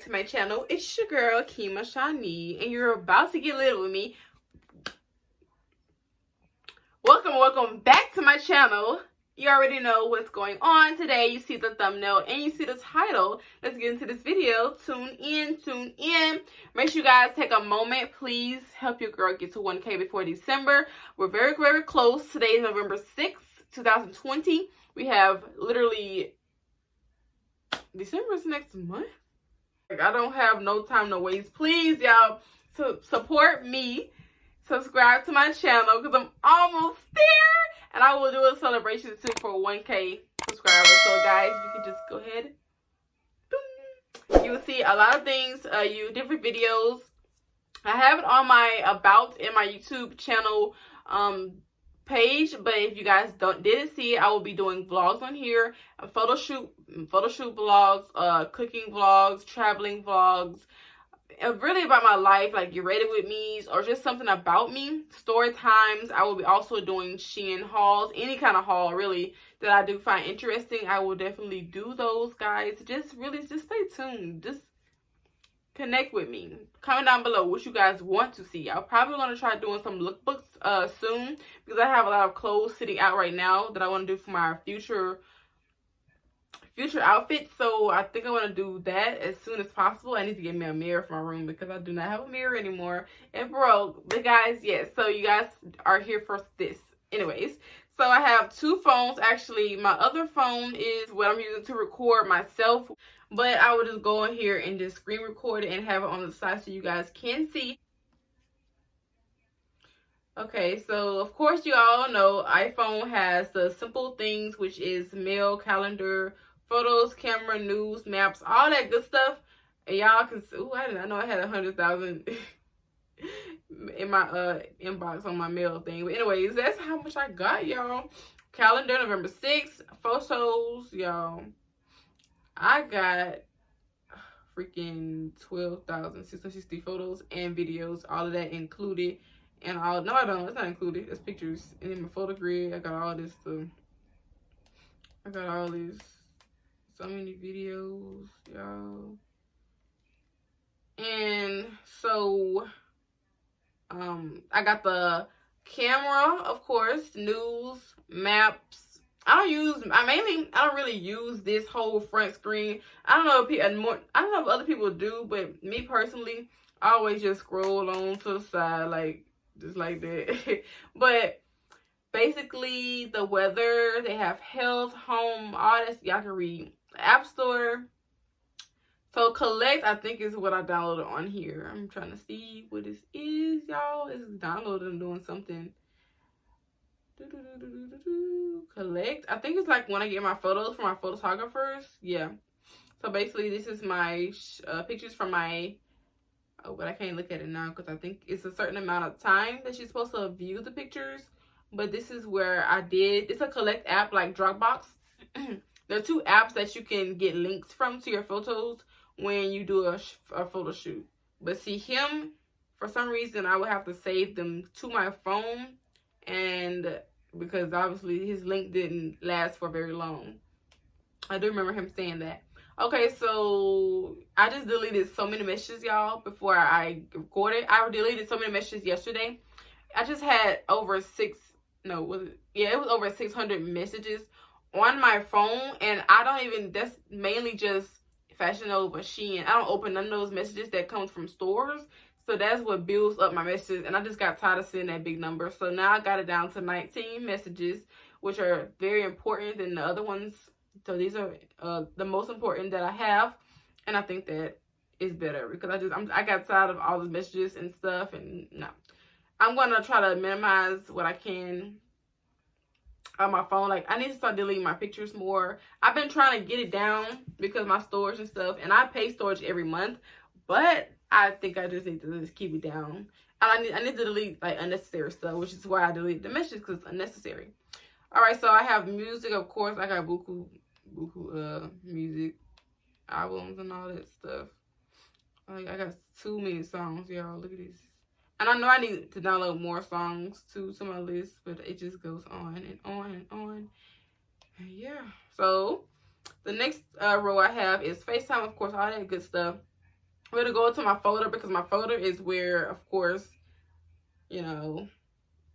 To my channel. It's your girl KIMASHANI, and you're about to get lit with me. Welcome back to my channel. You already know what's going on today. You see the thumbnail and you see the title. Let's get into this video. Tune in. Make sure you guys take a moment. Please help your girl get to 1K before December. We're very close. Today is November 6th, 2020. We have literally December's next month. I don't have no time to waste. Please, y'all, support me. Subscribe to my channel because I'm almost there. And I will do a celebration soon for 1K subscribers. So, guys, you can just go ahead. Boom. You will see a lot of things, different videos. I have it on my About in my YouTube channel page, but if you guys didn't see it, I will be doing vlogs on here, photo shoot vlogs, cooking vlogs, traveling vlogs, really about my life, like get ready with me's or just something about me, story times. I will be also doing Shein hauls, any kind of haul really that I do find interesting. I will definitely do those, guys. Just stay tuned. Just connect with me. Comment down below what you guys want to see. I'm probably going to try doing some lookbooks soon because I have a lot of clothes sitting out right now that I want to do for my future outfits. So I think I want to do that as soon as possible. I need to get me a mirror for my room because I do not have a mirror anymore. It broke. But guys, yes, so you guys are here for this. Anyways, so I have two phones. Actually, my other phone is what I'm using to record myself. But I will just go in here and just screen record it and have it on the side so you guys can see. Okay, so of course you all know iPhone has the simple things, which is mail, calendar, photos, camera, news, maps, all that good stuff. And y'all can see, I did not know I had 100,000 in my inbox on my mail thing. But anyways, that's how much I got, y'all. Calendar, November 6th. Photos, y'all. I got freaking 12,660 photos and videos, all of that included. And all, no, I don't, it's not included, it's pictures. And in my photo grid, I got all this stuff. I got all this, so many videos, y'all. And so, I got the camera, of course, news, maps. I don't really use this whole front screen. I don't know if other people do, but me personally, I always just scroll on to the side, like just like that. But basically, the weather, they have health, home, all this. Y'all can read. App Store. So collect, I think, is what I downloaded on here. I'm trying to see what this is, y'all. It's downloaded and doing something. Collect, I think it's like when I get my photos from my photographers. Yeah, so basically this is my pictures from my but I can't look at it now because I think it's a certain amount of time that you're supposed to view the pictures. But this is where it's a collect app like Dropbox. There are two apps that you can get links from to your photos when you do a photo shoot. But see, him, for some reason I would have to save them to my phone, and because obviously his link didn't last for very long. I do remember him saying that. Okay, so I just deleted so many messages, y'all, before I recorded. I deleted so many messages yesterday. I just had it was over 600 messages on my phone, and that's mainly just Fashion Nova, Shein. I don't open none of those messages that comes from stores. So that's what builds up my messages, and I just got tired of seeing that big number. So now I got it down to 19 messages, which are very important than the other ones. So these are the most important that I have, and I think that is better because I got tired of all the messages and stuff. And no, I'm gonna try to minimize what I can on my phone. Like, I need to start deleting my pictures more. I've been trying to get it down because my storage and stuff, and I pay storage every month, but I think I just need to just keep it down. And I need to delete like unnecessary stuff, which is why I deleted the messages, because it's unnecessary. All right, so I have music, of course. I got buku music albums and all that stuff. Like, I got too many songs, y'all. Look at this. And I know I need to download more songs to my list, but it just goes on and on and on. And yeah. So the next row I have is FaceTime, of course, all that good stuff. We're gonna go to my folder because my folder is where, of course, you know,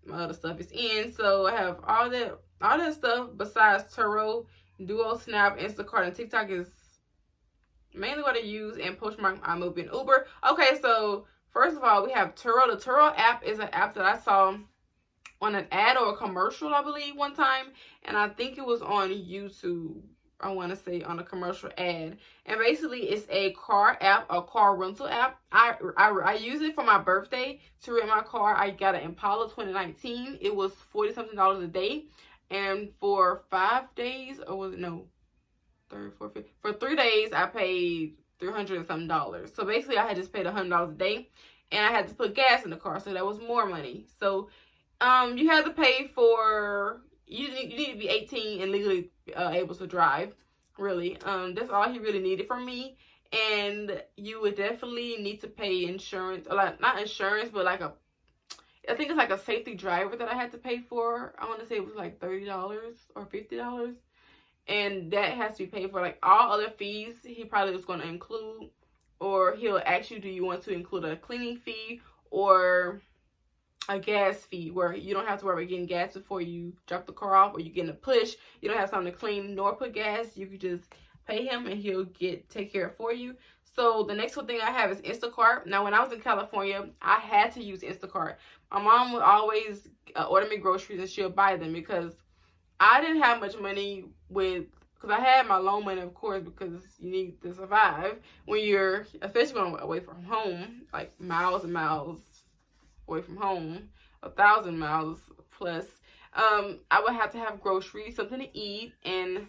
my other stuff is in. So I have all that stuff besides Turo, Duo, Snap, Instacart, and TikTok is mainly what I use, and Postmark, iMovie, and Uber. Okay, so first of all, we have Turo. The Turo app is an app that I saw on an ad or a commercial, I believe, one time, and I think it was on YouTube. I want to say on a commercial ad, and basically it's a car app, a car rental app. I use it for my birthday to rent my car. I got an Impala 2019. It was $40-something a day, and for 5 days, or was it no? 3, 4, 5. For 3 days, I paid $300 and something. So basically, I had just paid $100 a day, and I had to put gas in the car, so that was more money. So, you had to pay for. You need to be 18 and legally able to drive. Really, that's all he really needed from me. And you would definitely need to pay insurance, or like not insurance, but like I think it's like a safety driver that I had to pay for. I want to say it was like $30 or $50. And that has to be paid for. Like all other fees, he probably was going to include, or he'll ask you, do you want to include a cleaning fee or a gas fee, where you don't have to worry about getting gas before you drop the car off, or you getting a push. You don't have something to clean nor put gas. You could just pay him and he'll take care of it for you. So the next thing I have is Instacart. Now, when I was in California, I had to use Instacart. My mom would always order me groceries and she'll buy them because I didn't have much money because I had my loan money, of course, because you need to survive when you're, especially going away from home, like miles and miles away from home, 1,000 miles plus. I would have to have groceries, something to eat, and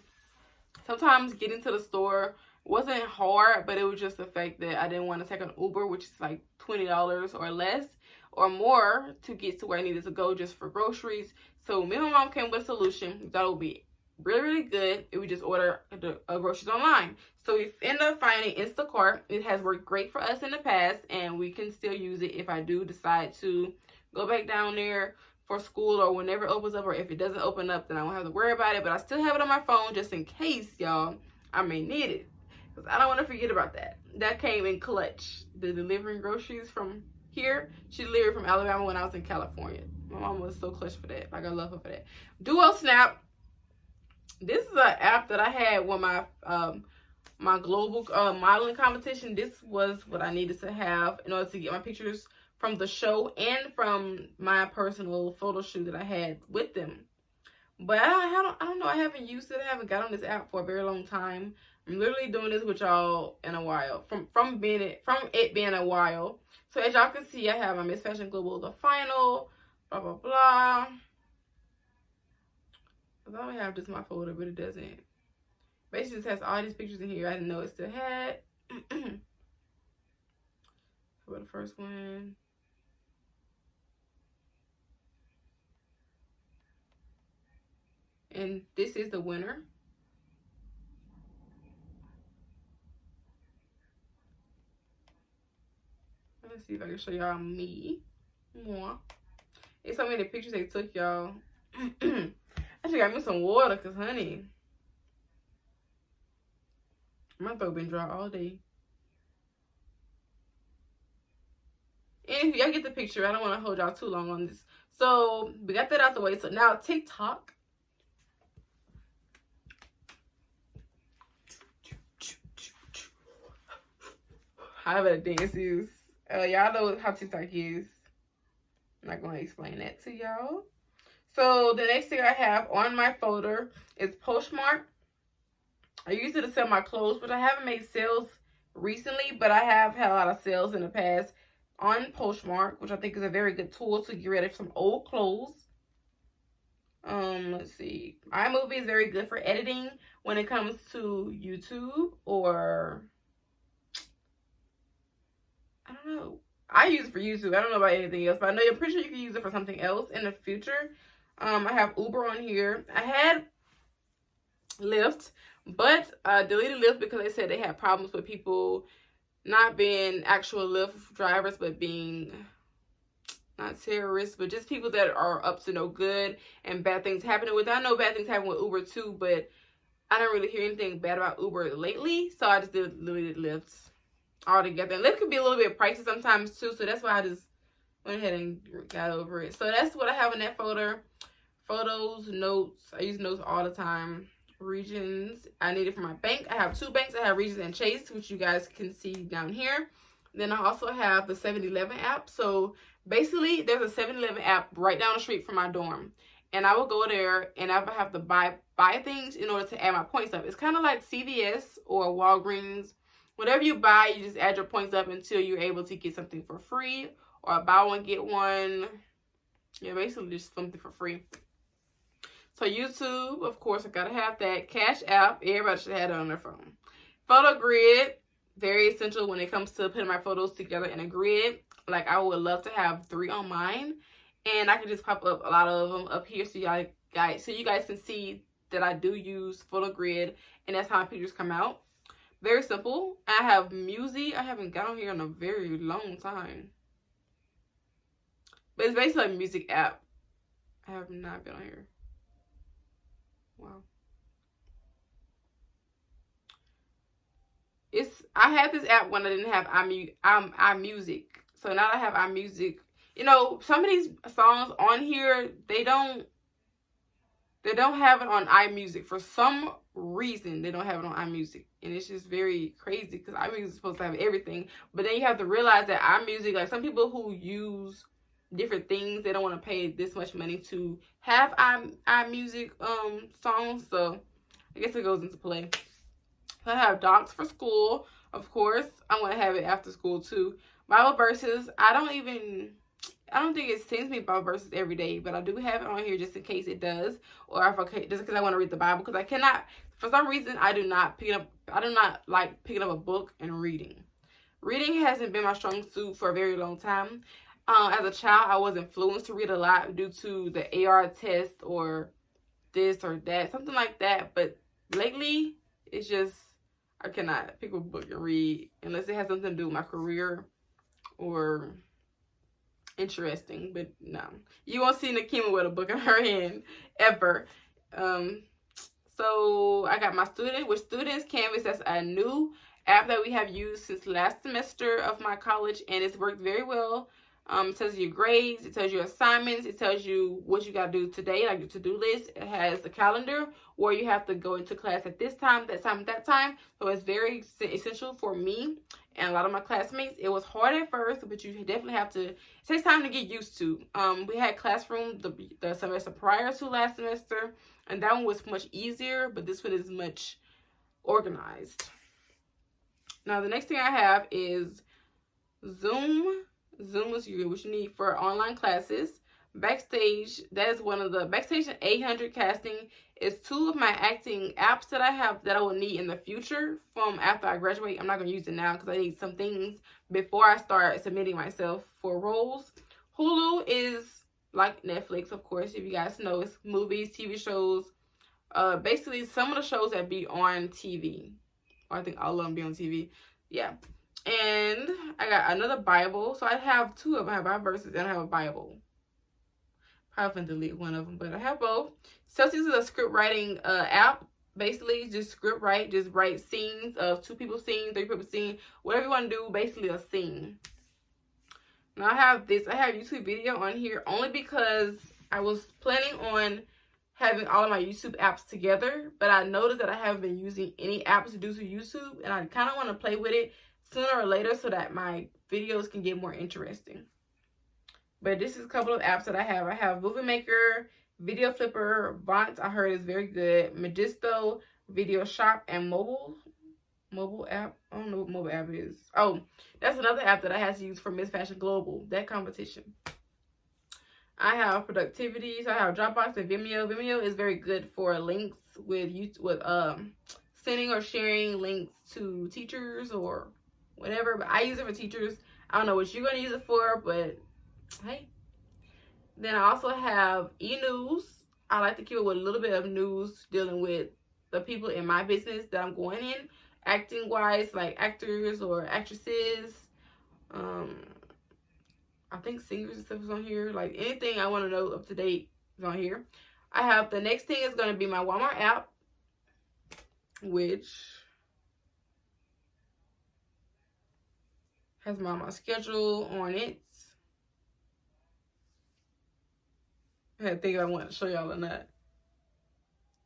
sometimes getting to the store wasn't hard, but it was just the fact that I didn't want to take an Uber, which is like $20 or less or more to get to where I needed to go just for groceries. So me and my mom came with a solution that would be really, really good if we just order the groceries online. So we end up finding Instacart. It has worked great for us in the past, and we can still use it if I do decide to go back down there for school or whenever it opens up, or if it doesn't open up, then I won't have to worry about it. But I still have it on my phone just in case, y'all, I may need it, because I don't want to forget about that. That came in clutch. The delivering groceries from here, she delivered from Alabama when I was in California. My mom was so clutch for that. Like, I love her for that. Duo Snap. This is an app that I had when my my global modeling competition. This was what I needed to have in order to get my pictures from the show and from my personal photo shoot that I had with them. But I don't know. I haven't used it. I haven't got on this app for a very long time. I'm literally doing this with y'all in a while. From it being a while. So as y'all can see, I have my Miss Fashion Global, the final, blah blah blah. I thought I have just my folder, but it doesn't. Basically, it has all these pictures in here I didn't know it still had. For the first one. And this is the winner. Let's see if I can show y'all me more. It's so many pictures they took, y'all. I should got me some water, cause honey, my throat been dry all day. And y'all get the picture. I don't want to hold y'all too long on this. So we got that out the way. So now TikTok. However the dance is. Y'all know how TikTok is. I'm not going to explain that to y'all. So the next thing I have on my folder is Postmark. I use it to sell my clothes, but I haven't made sales recently, but I have had a lot of sales in the past on Postmark, which I think is a very good tool to get rid of some old clothes. Let's see. iMovie is very good for editing when it comes to YouTube, or I don't know. I use it for YouTube. I don't know about anything else, but I know I'm pretty sure you can use it for something else in the future. I have Uber on here. I had Lyft, But I deleted Lyft because they said they had problems with people not being actual Lyft drivers, but being not terrorists, but just people that are up to no good and bad things happening with. I know bad things happen with Uber too, but I don't really hear anything bad about Uber lately, so I just deleted Lyft altogether. And Lyft can be a little bit pricey sometimes too, so that's why I just went ahead and got over it. So that's what I have in that folder. Photos, notes. I use notes all the time. Regions. I need it for my bank. I have 2 banks. I have Regions and Chase, which you guys can see down here. Then I also have the 7-Eleven app. So basically, there's a 7-Eleven app right down the street from my dorm. And I will go there and I will have to buy things in order to add my points up. It's kind of like CVS or Walgreens. Whatever you buy, you just add your points up until you're able to get something for free or buy one, get one. Yeah, basically just something for free. So YouTube, of course, I gotta have that. Cash App, everybody should have it on their phone. Photo grid, very essential when it comes to putting my photos together in a grid. Like, I would love to have 3 on mine, and I can just pop up a lot of them up here so you guys can see that I do use photo grid, and that's how my pictures come out. Very simple. I have music. I haven't got on here in a very long time, but it's basically a music app. I have not been on here. Wow. I had this app when I didn't have iMusic. So now I have iMusic. You know, some of these songs on here, they don't have it on iMusic. For some reason, they don't have it on iMusic. And it's just very crazy because iMusic is supposed to have everything. But then you have to realize that iMusic, like some people who use different things, they don't want to pay this much money to have iMusic songs. So I guess it goes into play. So I have docs for school, of course. I'm going to have it after school too. Bible verses. I don't think it sends me Bible verses every day, but I do have it on here just in case it does, or just because I want to read the Bible, because I cannot, for some reason, I do not like picking up a book and reading. Reading hasn't been my strong suit for a very long time. As a child, I was influenced to read a lot due to the AR test or this or that, something like that. But lately, it's just, I cannot pick up a book and read unless it has something to do with my career or interesting. But no, you won't see Nakima with a book in her hand ever. So I got my Students Canvas. That's a new app that we have used since last semester of my college, and it's worked very well. It tells you your grades, it tells you assignments, it tells you what you got to do today, like your to-do list. It has a calendar where you have to go into class at this time, that time, that time. So it's very essential for me and a lot of my classmates. It was hard at first, but you definitely have to, it takes time to get used to. We had classroom the semester prior to last semester, and that one was much easier, but this one is much organized. Now, the next thing I have is Zoom. Zoom is what you need for online classes. Backstage, that is one of the Backstage and 800 casting is 2 of my acting apps that I have that I will need in the future from after I graduate. I'm not going to use it now because I need some things before I start submitting myself for roles. Hulu is like Netflix, of course, if you guys know. It's movies, TV shows, basically some of the shows that be on TV. Or I think all of them be on TV. Yeah. And I got another Bible. So I have 2 of them. I have Bible verses and I have a Bible. Probably gonna delete one of them, but I have both. Celsius is a script writing app. Basically, just script write. Just write scenes of 2 people scene, 3 people scene, whatever you want to do. Basically, a scene. Now I have this. I have YouTube video on here only because I was planning on having all of my YouTube apps together, but I noticed that I haven't been using any apps to do to YouTube, and I kind of want to play with it sooner or later so that my videos can get more interesting. But this is a couple of apps that I have. I have Movie Maker, Video Flipper, Vont, I heard is very good, Magisto, Video Shop, and mobile app. I don't know what mobile app is. Oh, that's another app that I had to use for Miss Fashion Global, that competition. I have Productivity, so I have Dropbox and Vimeo. Vimeo is very good for links with sending or sharing links to teachers or whatever, but I use it for teachers. I don't know what you're going to use it for, but hey. Then I also have e-news. I like to keep it with a little bit of news dealing with the people in my business that I'm going in, acting wise, like actors or actresses. I think singers and stuff is on here. Like anything I want to know up to date is on here. I have the next thing is going to be my Walmart app, which has my schedule on it. I had to think if I want to show y'all or not.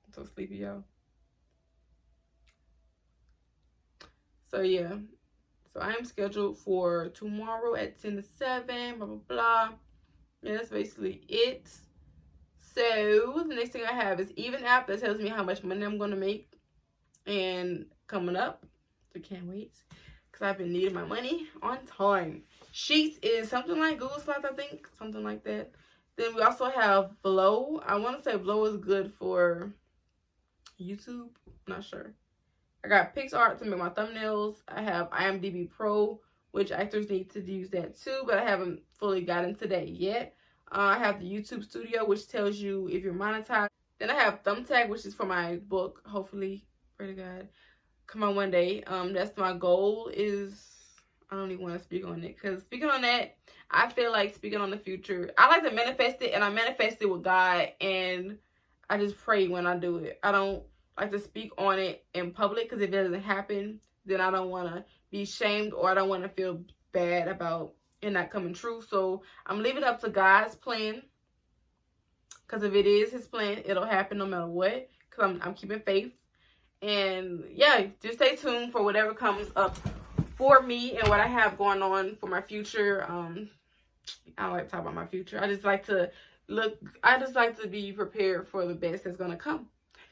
I'm so sleepy, y'all. So yeah. So I am scheduled for tomorrow at 10 to 7, blah, blah, blah. And that's basically it. So the next thing I have is Even app that tells me how much money I'm going to make. And coming up, I can't wait. Because I've been needing my money on time. Sheets is something like Google Slides, I think. Something like that. Then we also have Flow. I want to say Flow is good for YouTube. I'm not sure. I got Pics Art to make my thumbnails. I have IMDb Pro, which actors need to use that too, but I haven't fully got into that yet. I have the YouTube Studio, which tells you if you're monetized. Then I have Thumbtack, which is for my book, hopefully. Pray to God. Come on one day. That's my goal is, I don't even want to speak on it, because speaking on that, I feel like speaking on the future, I like to manifest it, and I manifest it with God, and I just pray when I do it. I don't like to speak on it in public, because if it doesn't happen, then I don't want to be shamed, or I don't want to feel bad about it not coming true. So I'm leaving it up to God's plan, because if it is his plan, it'll happen no matter what, because I'm keeping faith. And yeah, just stay tuned for whatever comes up for me and what I have going on for my future. I don't like to talk about my future. I just like to be prepared for the best that's going to come.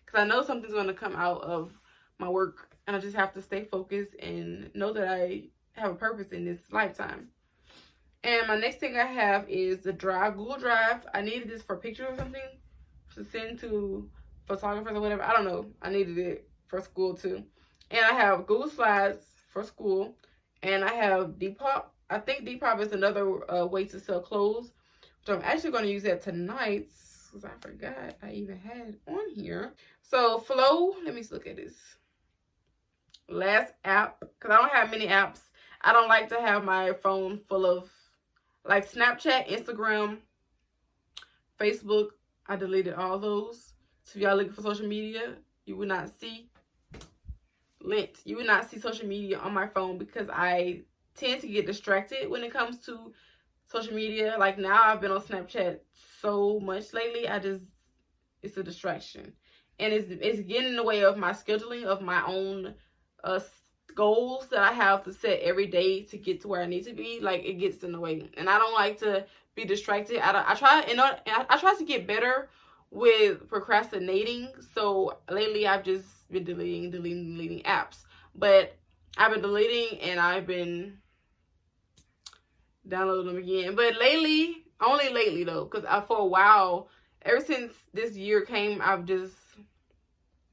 Because I know something's going to come out of my work. And I just have to stay focused and know that I have a purpose in this lifetime. And my next thing I have is the Drive, Google Drive. I needed this for pictures or something to send to photographers or whatever. I don't know. I needed it for school too. And I have Google Slides for school. And I have Depop. I think Depop is another way to sell clothes. So I'm actually going to use that tonight, because I forgot I even had it on here. So Flow, let me look at this. Last app, because I don't have many apps. I don't like to have my phone full of, like, Snapchat, Instagram, Facebook. I deleted all those. So if y'all looking for social media, you will not see Lint. You will not see social media on my phone, because I tend to get distracted when it comes to social media. Like now I've been on Snapchat so much lately. It's a distraction. And it's getting in the way of my scheduling of my own goals that I have to set every day to get to where I need to be. Like it gets in the way. And I don't like to be distracted. I try to get better with procrastinating. So lately I've just been deleting apps. But I've been deleting and I've been downloading them again. But lately, only lately though, because for a while, ever since this year came, I've just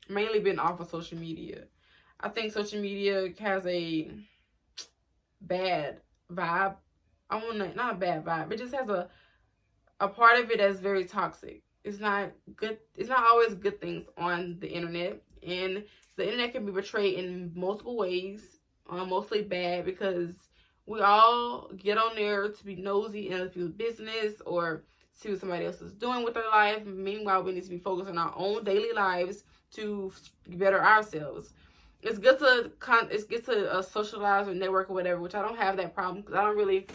mainly been off of social media. I think social media has a bad vibe. Not a bad vibe. It just has a part of it that's very toxic. It's not good. It's not always good things on the internet. And the internet can be portrayed in multiple ways, mostly bad, because we all get on there to be nosy in other people's business or see what somebody else is doing with their life. Meanwhile, we need to be focused on our own daily lives to better ourselves. It's good to socialize or network or whatever, which I don't have that problem because I don't really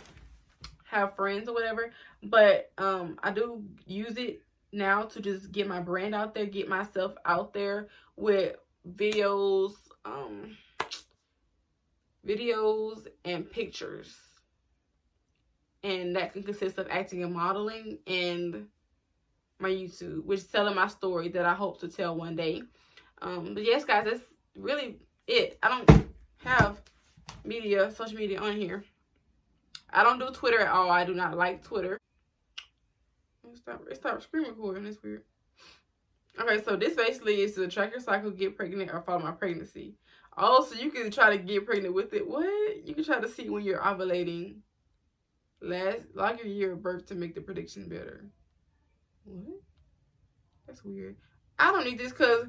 have friends or whatever. But I do use it now to just get my brand out there, get myself out there with videos and pictures. And that can consist of acting and modeling, and my YouTube, which is telling my story that I hope to tell one day. But yes, guys, that's really it. I don't have social media on here. I don't do Twitter at all. I do not like Twitter. It stopped screen recording. That's weird. Okay, so this basically is to track your cycle, get pregnant, or follow my pregnancy. Also, you can try to get pregnant with it. What? You can try to see when you're ovulating. Like your year of birth to make the prediction better. What? That's weird. I don't need this because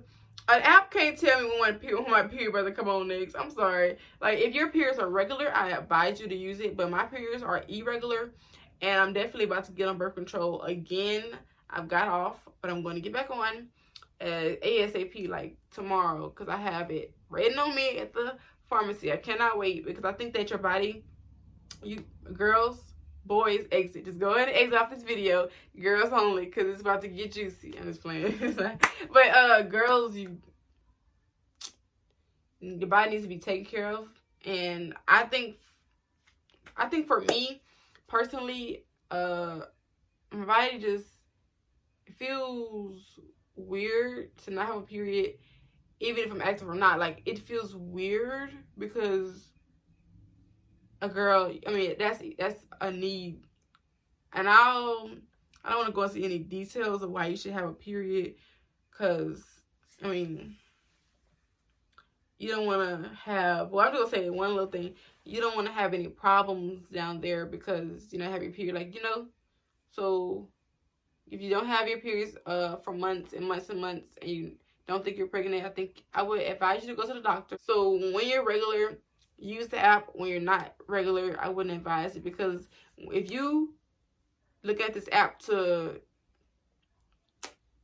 An app can't tell me when my period about to come on next. I'm sorry. Like, if your periods are regular, I advise you to use it. But my periods are irregular, and I'm definitely about to get on birth control again. I've got off, but I'm going to get back on ASAP, like tomorrow, because I have it written on me at the pharmacy. I cannot wait, because I think that your body, you girls, boys, exit. Just go ahead and exit off this video. Girls only, because it's about to get juicy. I'm just playing. But girls, your body needs to be taken care of. And I think for me personally, my body just feels weird to not have a period, even if I'm active or not. Like, it feels weird because a girl, I mean, that's a need. And I don't want to go into any details of why you should have a period, because I mean, you don't want to have, well, I'm just gonna say one little thing, you don't want to have any problems down there because, you know, have your period, like, you know. So if you don't have your periods for months and months and months, and you don't think you're pregnant, I think I would advise you to go to the doctor. So when you're regular, use the app. When you're not regular, I wouldn't advise it, because if you look at this app to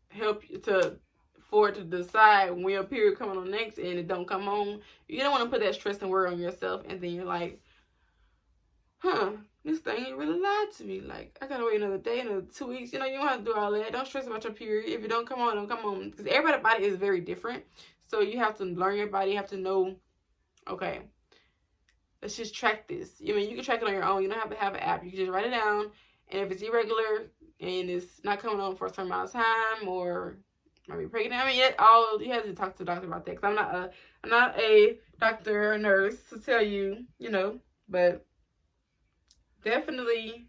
help you for it to decide when your period coming on next and it don't come on, you don't want to put that stress and worry on yourself, and then you're like, huh, this thing ain't really lied to me. Like, I gotta wait another day, another 2 weeks. You know, you don't have to do all that. Don't stress about your period. If it don't come on, don't come on. Because everybody's body is very different. So you have to learn your body. You have to know, okay, let's just track this. I mean, you can track it on your own. You don't have to have an app. You can just write it down. And if it's irregular and it's not coming on for a certain amount of time, or might be pregnant, I mean, all you have to talk to the doctor about that. Because I'm not a doctor or nurse to tell you, you know, but definitely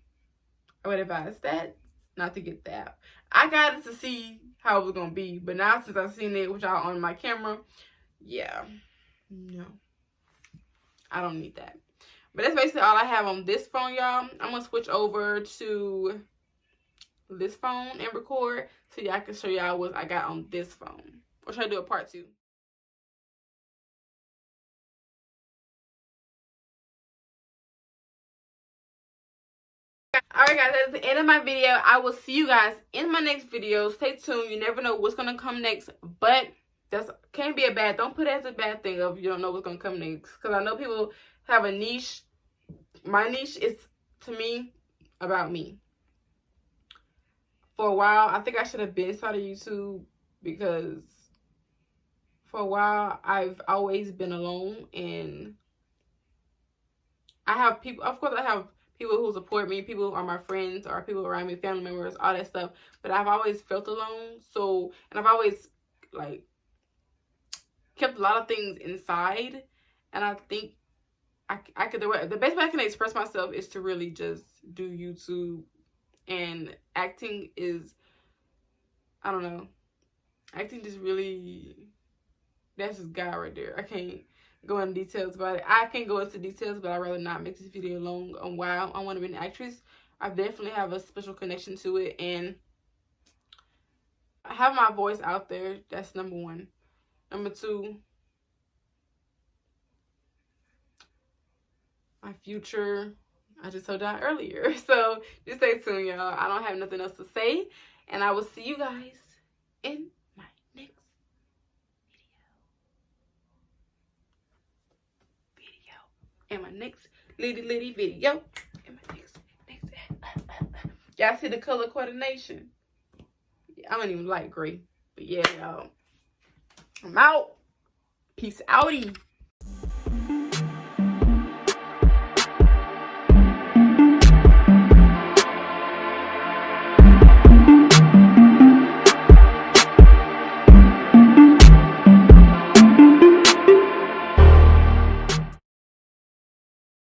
I would advise that, not to get the app. I got it to see how it was gonna be, but now since I've seen it with y'all on my camera, yeah, no, I don't need that. But that's basically all I have on this phone, y'all. I'm gonna switch over to this phone and record so y'all can show y'all what I got on this phone. Or should I do a part 2? Alright guys, that's the end of my video. I will see you guys in my next video. Stay tuned. You never know what's gonna come next, but that can't be a bad, don't put it as a bad thing of you don't know what's gonna come next, because I know people have a niche. My niche is, to me, about me. For a while, I think I should have been started YouTube, because for a while I've always been alone, and I have people, of course I have people who support me, people who are my friends, or people around me, family members, all that stuff, but I've always felt alone. So, and I've always like kept a lot of things inside, and I think I could, the best way I can express myself is to really just do YouTube. And acting is, I don't know, acting just really, that's just God right there. I can't go into details about it. I can't go into details, but I'd rather not make this video long on why I want to be an actress. I definitely have a special connection to it, and I have my voice out there. That's number one. Number two, my future, I just told y'all earlier. So just stay tuned, y'all. I don't have nothing else to say, and I will see you guys in my next video. In my next litty video. In my next. Y'all see the color coordination? I don't even like gray, but yeah, y'all. I'm out. Peace outie.